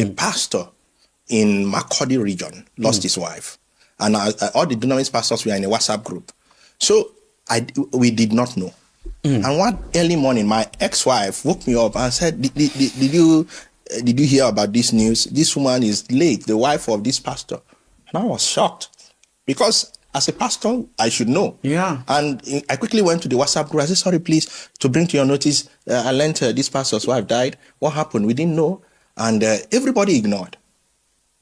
a pastor in Makurdi region lost his wife. And all the Dunamis pastors were in a WhatsApp group. So we did not know. And one early morning, my ex-wife woke me up and said, did you hear about this news? This woman is late, the wife of this pastor. And I was shocked because as a pastor, I should know. Yeah. And I quickly went to the WhatsApp group. I said, sorry, please, to bring to your notice, I learned this pastor's wife died. What happened? We didn't know. And everybody ignored.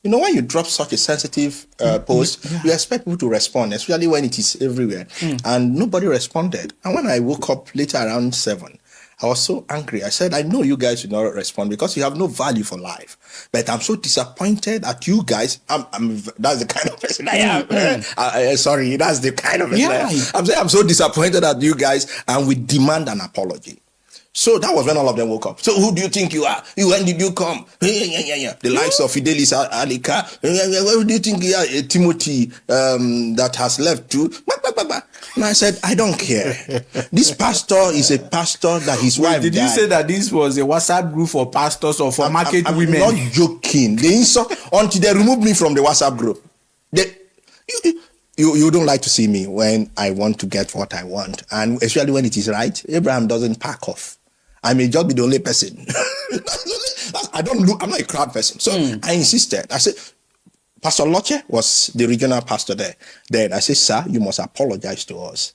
You know, when you drop such a sensitive post, you expect people to respond, especially when it is everywhere. And nobody responded. And when I woke up later around 7, I was so angry. I said, I know you guys will not respond because you have no value for life. But I'm so disappointed at you guys. That's the kind of person I am. Sorry, that's the kind of person I am. I'm saying I'm so disappointed at you guys, and we demand an apology. So that was when all of them woke up. So who do you think you are? When did you come? The likes of Fidelis Alika. Where do you think you are? Timothy that has left too. And I said, I don't care. This pastor is a pastor that his wife Did died. you say that this was a WhatsApp group for pastors or for market women? I'm not joking. They insult until they removed me from the WhatsApp group. You don't like to see me when I want to get what I want. And especially when it is right. Abraham doesn't pack off. I may just be the only person. I'm not a crowd person. So I insisted. I said, Pastor Loche was the regional pastor there. Then I said, sir, you must apologize to us.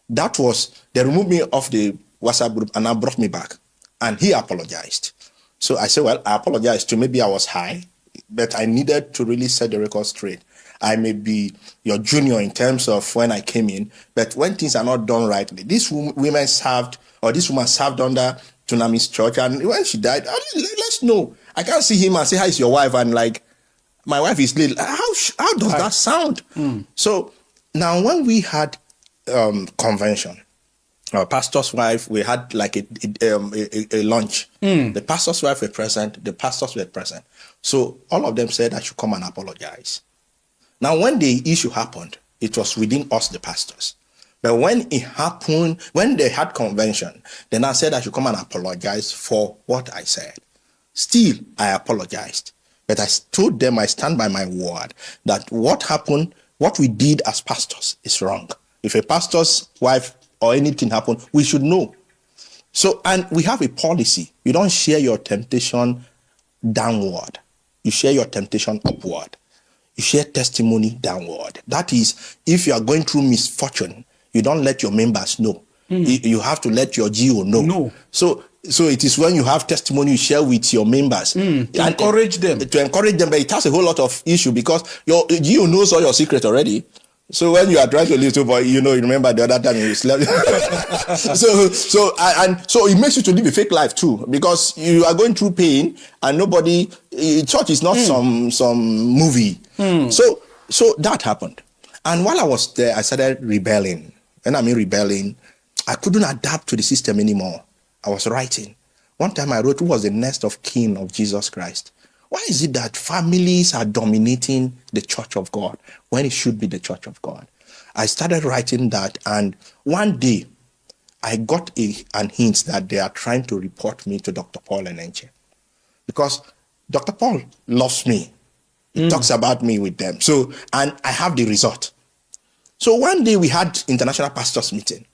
They removed me off the WhatsApp group and now brought me back. And he apologized. So I said, well, I apologize too. Maybe I was high, but I needed to really set the record straight. I may be your junior in terms of when I came in, but when things are not done rightly, this woman served under Tunami's church, and when she died, let's know. I can't see him and say, hi, is your wife? And like, my wife is little. How does that sound? So now when we had convention, our pastor's wife, we had like a lunch. The pastor's wife were present, the pastors were present. So all of them said I should come and apologize. Now, when the issue happened, it was within us, the pastors. But when it happened, when they had convention, then I said I should come and apologize for what I said. Still, I apologized. But I told them I stand by my word that what happened, what we did as pastors is wrong. If a pastor's wife or anything happened, we should know. So, and we have a policy. You don't share your temptation downward. You share your temptation upward. You share testimony downward. That is, if you are going through misfortune, you don't let your members know. You have to let your GO know. No. So it is when you have testimony you share with your members. To encourage them. To encourage them, but it has a whole lot of issue because your GO knows all your secrets already. So when you are trying to live to, but you remember the other time you slept. so it makes you to live a fake life too, because you are going through pain and nobody. Church is not some movie. So that happened, and while I was there, I started rebelling. When I mean rebelling, I couldn't adapt to the system anymore. I was writing. One time I wrote, "Who was the next of kin of Jesus Christ?" Why is it that families are dominating the church of God when it should be the church of God? I started writing that, and one day I got an hint that they are trying to report me to Dr. Paul Eneche, because Dr. Paul loves me. He talks about me with them. So, and I have the result. So one day we had international pastors meeting,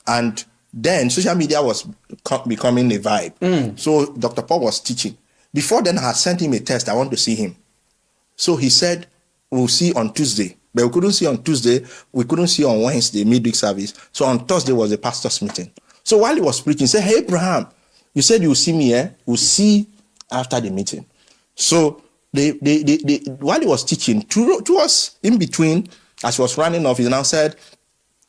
and then social media was becoming a vibe. So Dr. Paul was teaching. Before then, I had sent him a text. I want to see him. So he said, we'll see on Tuesday. But we couldn't see on Tuesday. We couldn't see on Wednesday, midweek service. So on Thursday was a pastor's meeting. So while he was preaching, he said, hey, Abraham, you said you'll see me here. We'll see after the meeting. So while he was teaching, to us in between, as he was running off, he now said,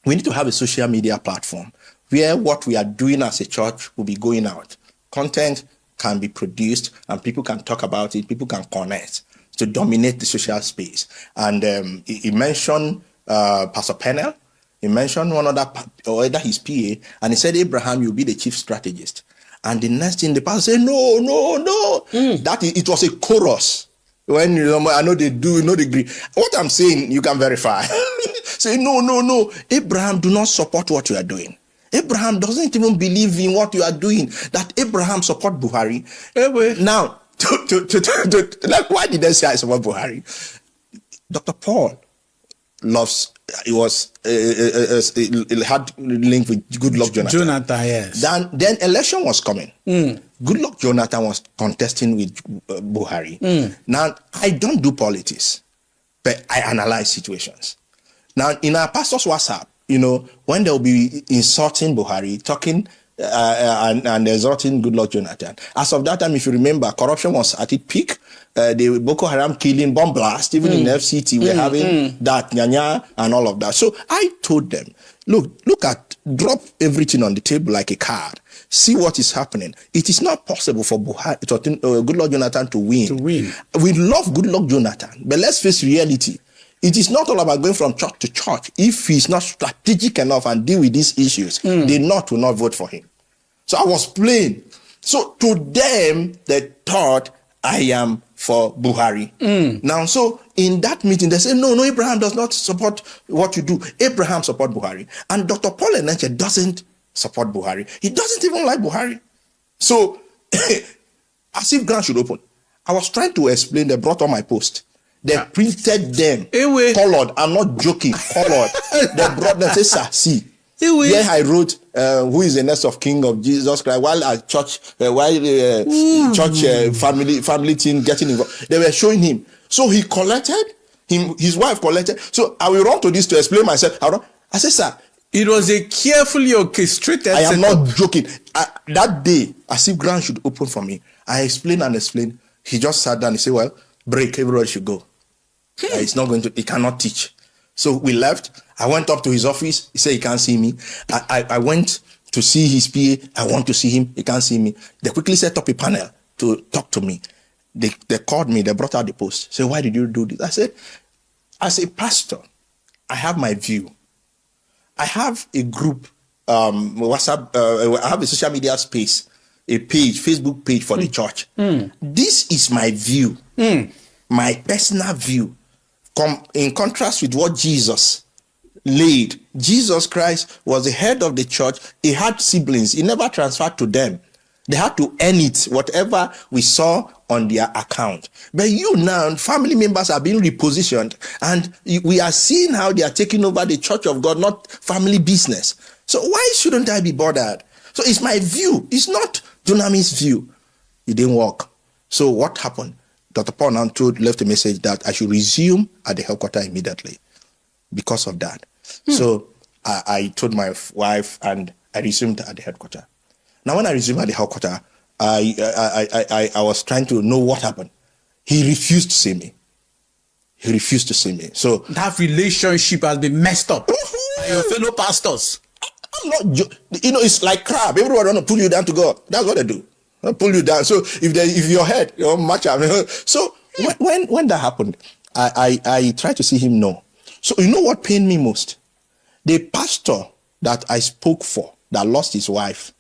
we need to have a social media platform where what we are doing as a church will be going out. Content can be produced and people can talk about it, people can connect to dominate the social space. And he mentioned Pastor Pennell, he mentioned one other, or either his PA, and he said, Abraham, you'll be the chief strategist. And the next thing, the pastor said, no. It was a chorus. When I know they do, they agree. What I'm saying, you can verify. Say, no. Abraham, do not support what you are doing. Abraham doesn't even believe in what you are doing. That Abraham support Buhari. Anyway, now, like, why did I say I support Buhari? Dr. Paul loves, it was, it had link with Goodluck Jonathan. Yes. Then election was coming. Goodluck Jonathan was contesting with Buhari. Now, I don't do politics, but I analyze situations. Now, in our pastor's WhatsApp, when they'll be insulting Buhari, talking and exhorting Goodluck Jonathan. As of that time, if you remember, corruption was at its peak. The Boko Haram killing, bomb blast, even in FCT, we're having that, Nyanya, and all of that. So I told them, drop everything on the table like a card. See what is happening. It is not possible for Goodluck Jonathan to win. We love Goodluck Jonathan, but let's face reality. It is not all about going from church to church. If he's not strategic enough and deal with these issues, they will not vote for him. So I was plain. So to them, they thought I am for Buhari. Now, so in that meeting, they say, no, Abraham does not support what you do. Abraham support Buhari. And Dr. Paul Eneche doesn't support Buhari. He doesn't even like Buhari. So, as if ground should open. I was trying to explain, they brought on my post. They printed them, colored. I'm not joking, colored. They brought them, say, sir, see. Here I wrote, who is the next of King of Jesus Christ, while at church, family team getting involved. They were showing him. So he collected, his wife collected. So I will run to this to explain myself. I said, sir. It was a carefully orchestrated I am not joking. That day, as if ground should open for me, I explained and explained. He just sat down and said, well, break, everybody should go. It's not going to, he cannot teach. So we left. I went up to his office. He said he can't see me. I went to see his PA. I want to see him. He can't see me. They quickly set up a panel to talk to me. They called me. They brought out the post. Say, why did you do this? I said, as a pastor, I have my view. I have a group, WhatsApp, I have a social media space, a page, Facebook page for the church. This is my view, my personal view. In contrast with what Jesus laid. Jesus Christ was the head of the church. He had siblings. He never transferred to them. They had to earn it, whatever we saw on their account. But you now, family members are being repositioned, and we are seeing how they are taking over the church of God, not family business. So why shouldn't I be bothered? So it's my view. It's not Dunamis' view. It didn't work. So what happened? Dr. Paul now left a message that I should resume at the headquarters immediately because of that. So I told my wife and I resumed at the headquarters. Now, when I resumed at the headquarters, I was trying to know what happened. He refused to see me. So that relationship has been messed up. Your fellow pastors. I'm not, it's like crab. Everyone want to pull you down to God. That's what they do. They'll pull you down. So if your head, match up. So when that happened, I tried to see him no. So you know what pained me most? The pastor that I spoke for that lost his wife,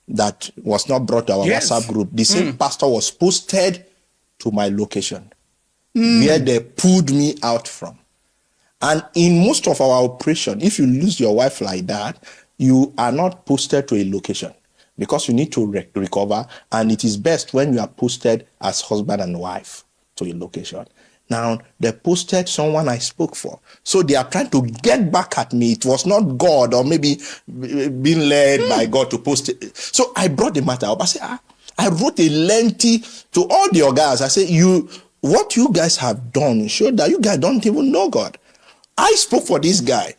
that was not brought to our WhatsApp group, the same pastor was posted to my location where they pulled me out from. And in most of our operation, if you lose your wife like that, you are not posted to a location because you need to recover. And it is best when you are posted as husband and wife to a location. Now, they posted someone I spoke for. So they are trying to get back at me. It was not God or maybe being led by God to post it. So I brought the matter up. I said, I wrote a lengthy to all the guys. I said, what you guys have done showed that you guys don't even know God. I spoke for this guy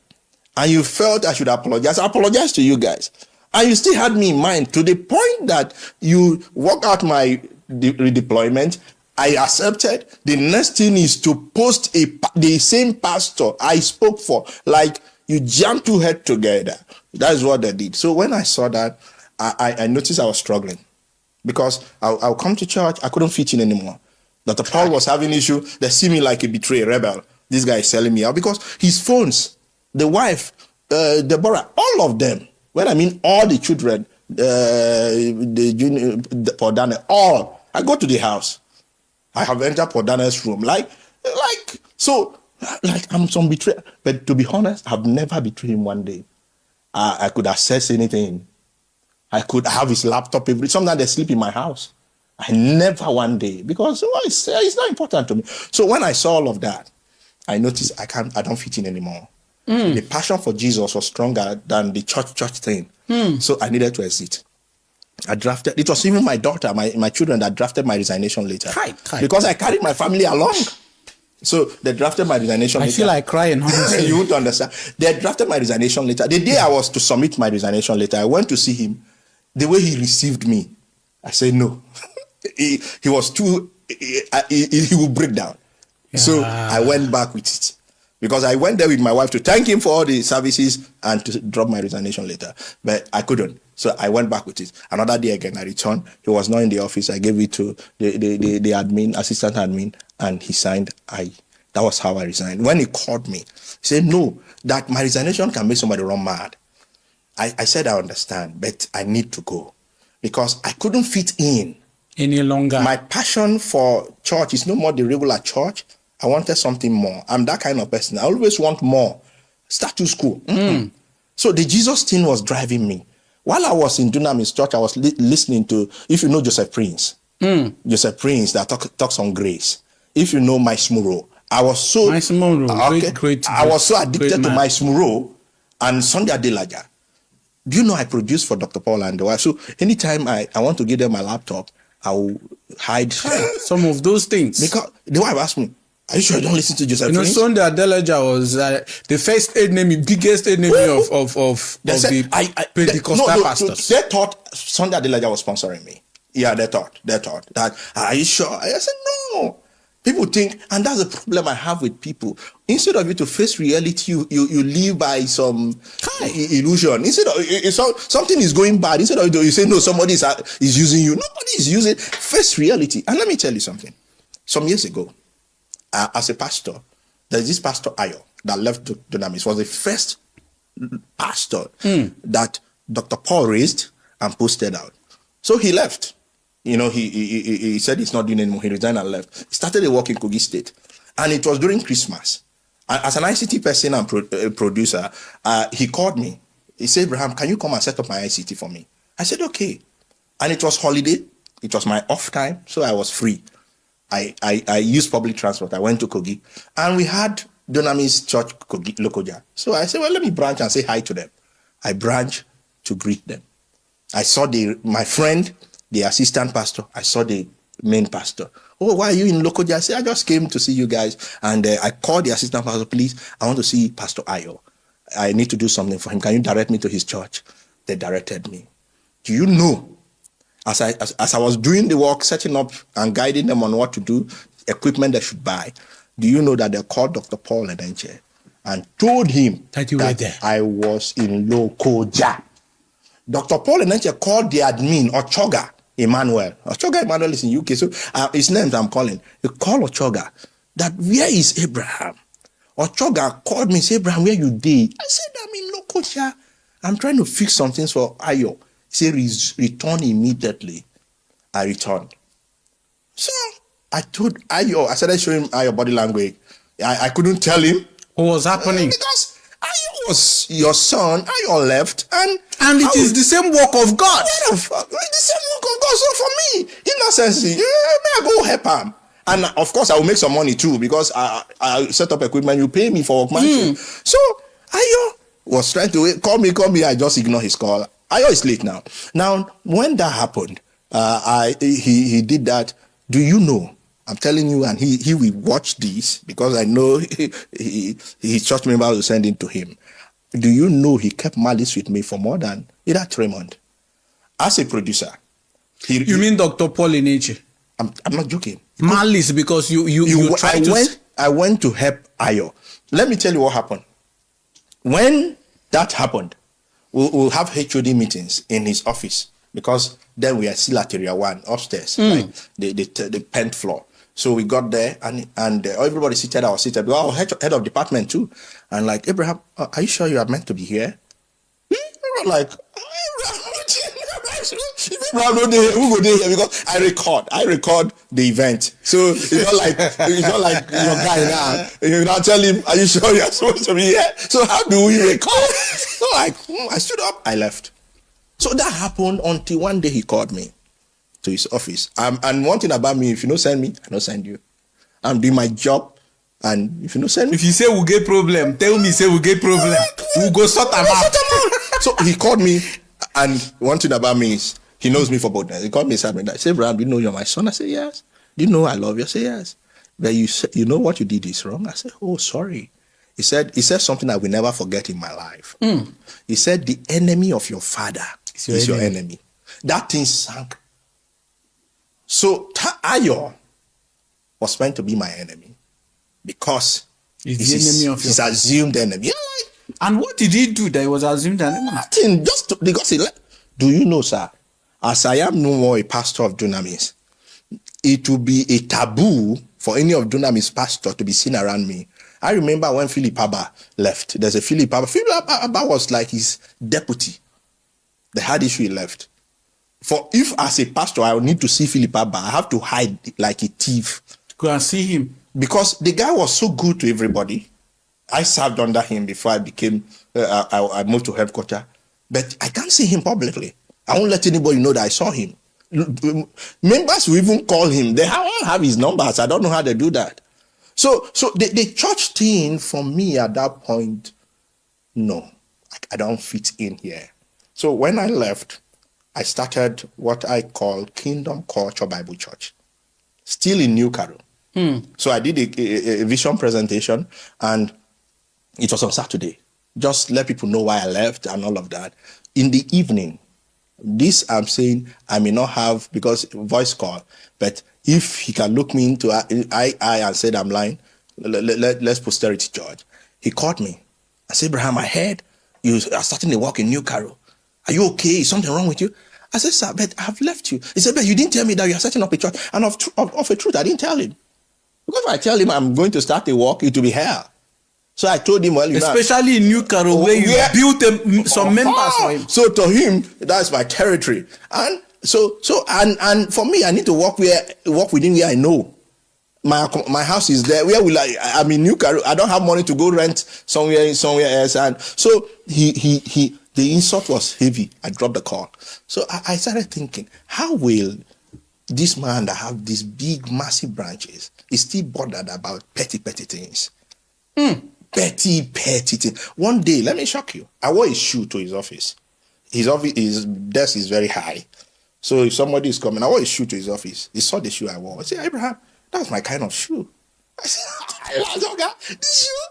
and you felt I should apologize. I apologize to you guys. And you still had me in mind to the point that you work out my redeployment. I accepted. The next thing is to post the same pastor I spoke for. Like, you jam two heads together. That's what they did. So when I saw that, I noticed I was struggling. Because I'll come to church, I couldn't fit in anymore. Dr. Paul was having issue. They see me like a betrayed rebel. This guy is selling me out. Because his phones, the wife, Deborah, all of them, when I mean all the children, for Daniel, all, I go to the house. I have entered for Daniel's room. So I'm some betrayer. But to be honest, I've never betrayed him one day. I could access anything. I could have his laptop. Sometimes they sleep in my house. I never one day, because it's not important to me. So when I saw all of that, I noticed I don't fit in anymore. The passion for Jesus was stronger than the church thing. So I needed to exit. It was even my daughter, my children that drafted my resignation letter. Because I carried my family along. So they drafted my resignation letter. I feel like crying, honestly. You won't understand. They drafted my resignation letter. The day I was to submit my resignation letter, I went to see him. The way he received me, I said no. he was too, he would break down. Yeah. So I went back with it. Because I went there with my wife to thank him for all the services and to drop my resignation letter. But I couldn't. So I went back with it. Another day again, I returned. He was not in the office. I gave it to the admin, assistant admin, and he signed. That was how I resigned. When he called me, he said, no, that my resignation can make somebody run mad. I said, I understand, but I need to go. Because I couldn't fit in any longer. My passion for church is no more the regular church. I wanted something more. I'm that kind of person. I always want more. Status quo. So the Jesus thing was driving me. While I was in Dunamis Church, I was listening to, if you know Joseph Prince, Joseph Prince that talks on grace. If you know Miles Muro, I was so I was so addicted to Miles Muro and Sunday Adelaja. Do you know I produced for Dr. Paul and the wife? So anytime I want to give them my laptop, I will hide some of those things. Because the wife asked me, are you sure you don't listen to Joseph Prince? Sunday Adelaja was the first biggest enemy of the Pentecostal pastors. They thought Sunday Adelaja was sponsoring me. Yeah, they thought that, are you sure? I said, no. People think, and that's the problem I have with people. Instead of you to face reality, you live by some illusion. Instead of something is going bad, instead of you say, no, somebody is using you. Nobody is using. Face reality. And let me tell you something. Some years ago, as a pastor, there's this pastor Ayo that left Dunamis. Was the first pastor that Dr. Paul raised and posted out. So he left. You know, he said he's not doing anymore. He resigned and left. He started a work in Kogi State. And it was during Christmas. As an ICT person and producer, he called me. He said, Abraham, can you come and set up my ICT for me? I said, okay. And it was holiday. It was my off time, so I was free. I used public transport. I went to Kogi. And we had Dunamis Church Kogi, Lokoja. So I said, well, let me branch and say hi to them. I branched to greet them. I saw my friend, the assistant pastor. I saw the main pastor. Oh, why are you in Lokoja? I said, I just came to see you guys. And I called the assistant pastor, please, I want to see Pastor Ayo. I need to do something for him. Can you direct me to his church? They directed me. Do you know, as I was doing the work, setting up and guiding them on what to do, equipment they should buy, do you know that they called Dr. Paul Eneche and told him that you were there? I was in Lokoja. Dr. Paul Eneche called the admin, Ochoga Emmanuel. Ochoga Emmanuel is in UK, so his names I'm calling. He called Ochoga that, where is Abraham? Ochoga called me and said, Abraham, where you did? I said, I'm in Lokoja. I'm trying to fix some things for Ayo. He said, return immediately. I returned. So I told Ayo, I started showing Ayo body language. I couldn't tell him what was happening. Because Ayo was your son, Ayo left, and it is the same work of God. What the fuck? It's the same work of God. So for me, innocency, I go help him. And of course, I will make some money too, because I set up equipment, you pay me for workmanship. So Ayo was trying to call me. I just ignore his call. Ayo is late now. Now, when that happened, he did that. Do you know? I'm telling you, and he will watch this because I know his church members will send it to him. Do you know he kept malice with me for more than either 3 months? As a producer. You mean Dr. Paul Eneche? I'm not joking. Malice because you tried I went to help Ayo. Let me tell you what happened. When that happened, we'll have HOD meetings in his office because then we are still at Area 1 upstairs, like the 10th floor. So we got there and everybody seated. I was seated. We were head of department too. And like, Abraham, are you sure you are meant to be here? We were like, Abraham, no day, who go there? Because I record the event. So it's not like your guy now. You now tell him, are you sure you're supposed to be here? So how do we record? So like, I stood up, I left. So that happened until one day he called me. to his office. And one thing about me, if you don't send me, I don't send you. I'm doing my job, and if you don't send me, if you say we get problem, tell me say we get problem. We'll go sort them out. So he called me, and one thing about me is he knows me for boldness. He called me and I said, Abraham, do you know you're my son? I said, yes. Do you know I love you? I said, yes. But you know what you did is wrong? I said, oh, sorry. He said something I will never forget in my life. He said, the enemy of your father is your enemy. That thing sank. So Ayo was meant to be my enemy because he's his assumed enemy. Yeah, and what did he do that he was assumed enemy? Nothing. Because do you know, sir, as I am no more a pastor of Dunamis, it will be a taboo for any of Dunamis pastor to be seen around me. I remember when Philip Abba left. There's a Philip Abba. Philip Abba was like his deputy. They had issue, he left. For if as a pastor I would need to see Philip Abba, I have to hide like a thief. Go and see him. Because the guy was so good to everybody. I served under him before I became, I moved to headquarters. But I can't see him publicly. I won't let anybody know that I saw him. Members will even call him. They all have his numbers. I don't know how they do that. So the church thing for me at that point, no, I don't fit in here. So when I left, I started what I call Kingdom Culture Bible Church, still in New Caro. So I did a vision presentation, and it was on Saturday. Just let people know why I left and all of that. In the evening, this I'm saying I may not have because voice call, but if he can look me into eye and said I'm lying, let's posterity judge. He called me. I said, Abraham, I heard you are starting to work in New Caro. Are you okay? Is something wrong with you? I said, sir, but I've left you. He said, but you didn't tell me that you are setting up a church. And of a truth, I didn't tell him. Because if I tell him I'm going to start a work, it will be hell. So I told him, well, you especially in New Caro, where you built some members for him. So to him, that's my territory. And and for me, I need to work within where I know. My house is there. Where will I'm in New Caro. I don't have money to go rent somewhere else. And so the insult was heavy. I dropped the call. So I started thinking, how will this man that have these big, massive branches is still bothered about petty things? Petty things. One day, let me shock you. I wore a shoe to his office. His desk is very high. So if somebody is coming, I wore a shoe to his office. He saw the shoe I wore. I said, Abraham, that's my kind of shoe. I said, this shoe?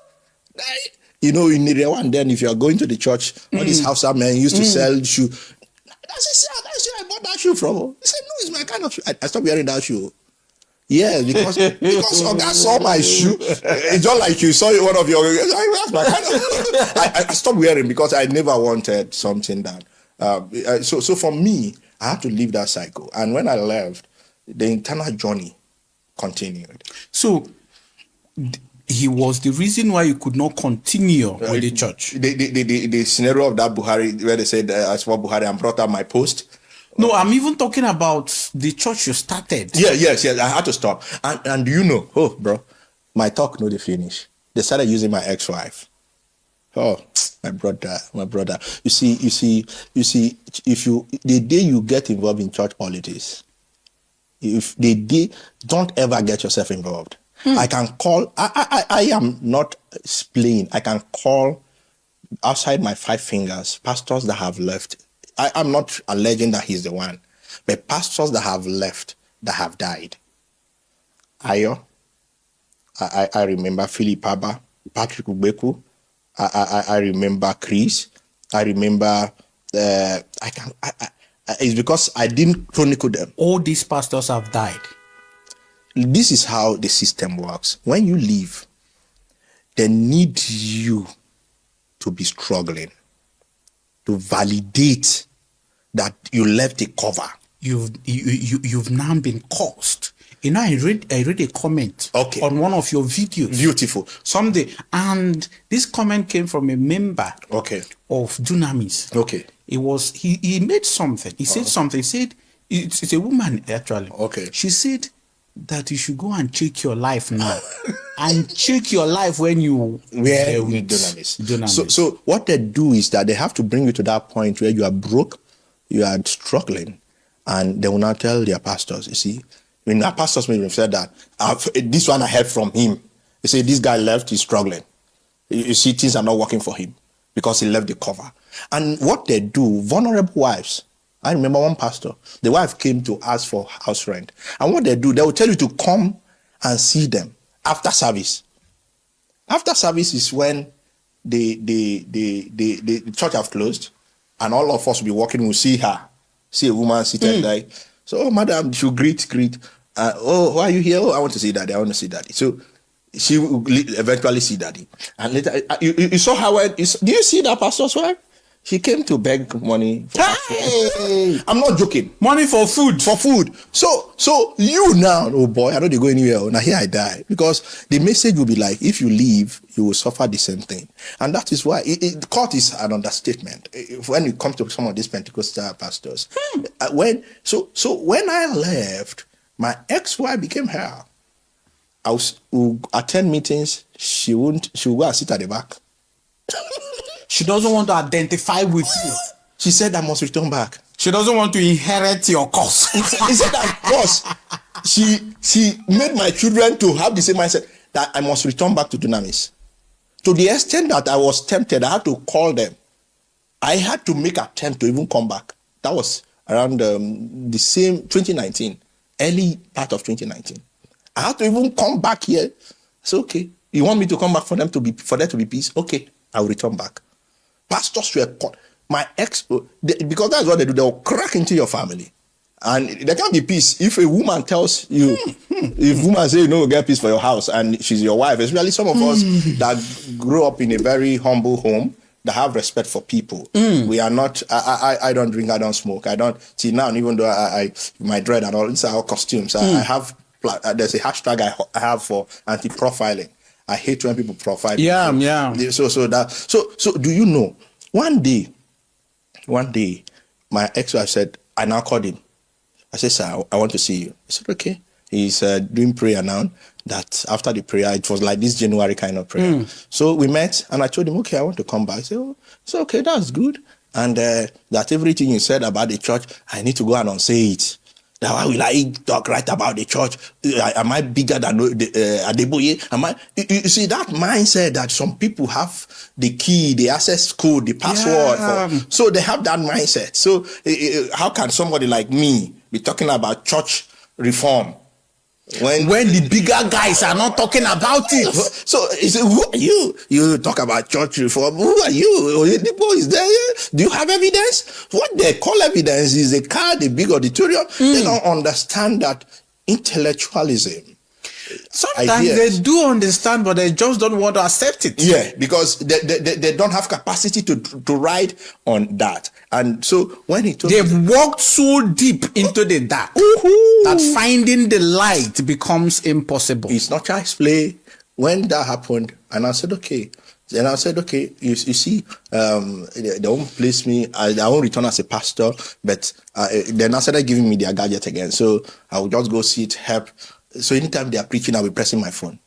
You know, in the one, then if you are going to the church, all these Hausa men used to sell shoe. I said, that's where I bought that shoe from. He said, no, it's my kind of shoe. I stopped wearing that shoe. Yeah, because Oga saw my shoe. It's not like you saw one of your. That's my kind of. I stopped wearing because I never wanted something that. So for me, I had to leave that cycle. And when I left, the internal journey continued. So he was the reason why you could not continue with the church. The scenario of that Buhari, where they said I saw Buhari and brought up my post. No, I'm even talking about the church you started. Yes. I had to stop. And you know, bro, my talk no they finish. They started using my ex-wife. Oh, my brother. You see, if the day you get involved in church politics, if the day, don't ever get yourself involved. I can call, I am not playing. I can call outside my 5 fingers, pastors that have left. I'm not alleging that he's the one, but pastors that have left, that have died. Ayo, I remember Philip Abba, Patrick Ubeku, I remember Chris, I remember, it's because I didn't chronicle them. All these pastors have died. This is how the system works. When you leave, they need you to be struggling, to validate that you left a cover. You've now been cursed. You know, I read a comment on one of your videos. Beautiful. Someday, and this comment came from a member of Dunamis. Okay. It was he made something. He said something. He said it's a woman actually. Okay. She said that you should go and check your life now, and check your life when you were with Dunamis. So what they do is that they have to bring you to that point where you are broke, you are struggling, and they will now tell their pastors, you see, when our pastors may have said that, this one I heard from him. They say, this guy left, he's struggling. You see, things are not working for him because he left the cover. And what they do, vulnerable wives, I remember one pastor, the wife came to ask for house rent. And what they do, they will tell you to come and see them after service. After service is when the church have closed, and all of us will be walking, we'll see her, see a woman seated there. So, oh, madam, she'll greet. Oh, why are you here? Oh, I want to see daddy. I want to see daddy. So she will eventually see daddy. And later, you saw how, do you see that pastor's wife? She came to beg money. Hey! I'm not joking. Money for food. For food. So you now, oh boy, I don't go anywhere. Now here I die. Because the message will be like, if you leave, you will suffer the same thing. And that is why court is an understatement when it comes to some of these Pentecostal pastors. When I left, my ex-wife became her. I would attend meetings. She would go and sit at the back. She doesn't want to identify with you. She said I must return back. She doesn't want to inherit your curse. He said that curse. She made my children to have the same mindset that I must return back to Dunamis. To the extent that I was tempted, I had to call them. I had to make an attempt to even come back. That was around the same 2019, early part of 2019. I had to even come back here. So okay, you want me to come back for there to be peace? Okay, I will return back. Pastors were caught. My ex, because that's what they do, they'll crack into your family. And there can't be peace. If a woman tells you, if woman say, no, get peace for your house, and she's your wife, especially some of us that grew up in a very humble home, that have respect for people. We are not, I don't drink, I don't smoke, I don't, see now, even though I my dread and all, these are all costumes. I have, there's a hashtag I have for anti-profiling. I hate when people profile. Yeah. So do you know? One day, my ex-wife said, I now called him. I said, sir, I want to see you. He said, okay. He's doing prayer now. That after the prayer, it was like this January kind of prayer. So we met, and I told him, okay, I want to come back. I said, oh, so okay, that's good. And that everything you said about the church, I need to go and unsay it. Now, why will I talk right about the church? Am I bigger than Adeboye? You see, that mindset that some people have the key, the access code, the password. So they have that mindset. So how can somebody like me be talking about church reform when the bigger guys are not talking about it? So he said, who are you? You talk about church reform. Who are you? Oyedipo is there. Do you have evidence? What they call evidence is a car, the big auditorium. They don't understand that intellectualism. Sometimes ideas. they do understand, but they just don't want to accept it. Yeah, because they don't have capacity to ride on that. And so when he told they've walked so deep into the dark that finding the light becomes impossible. It's not child's play. When that happened, and I said, okay. Then I said, okay, you see, they won't place me, I won't return as a pastor, but then I started giving me their gadget again. So I would just go sit, help. So anytime they are preaching, I'll be pressing my phone.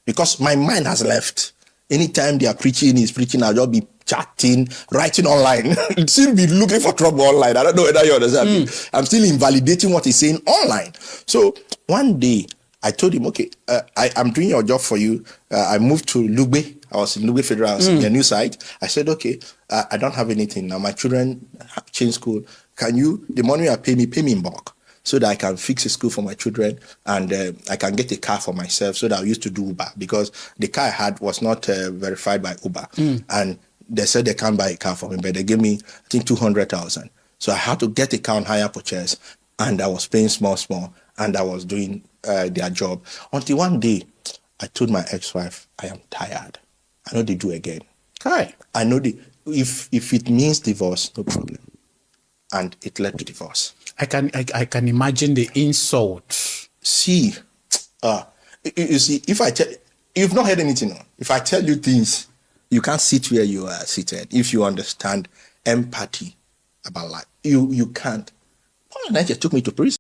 Because my mind has left. Anytime they are preaching, I'll just be chatting, writing online. Still be looking for trouble online. I don't know whether you understand. I'm still invalidating what he's saying online. So one day, I told him, okay, I'm doing your job for you. I moved to Lugbe. I was in Lugbe Federal, a new site. I said, okay, I don't have anything now. My children have changed school. Can you, the money you pay me in bulk, so that I can fix a school for my children, and I can get a car for myself, so that I used to do Uber, because the car I had was not verified by Uber. And they said they can't buy a car for me, but they gave me, I think, 200,000. So I had to get a car on hire purchase, and I was paying small, and I was doing their job. Until one day, I told my ex-wife, I am tired. I know they do again. Okay. I know if it means divorce, no problem. And it led to divorce. I can imagine the insult. See, you see, if I tell, you've not heard anything. If I tell you things, you can't sit where you are seated. If you understand empathy about life, you can't. Paul Eneche took me to prison.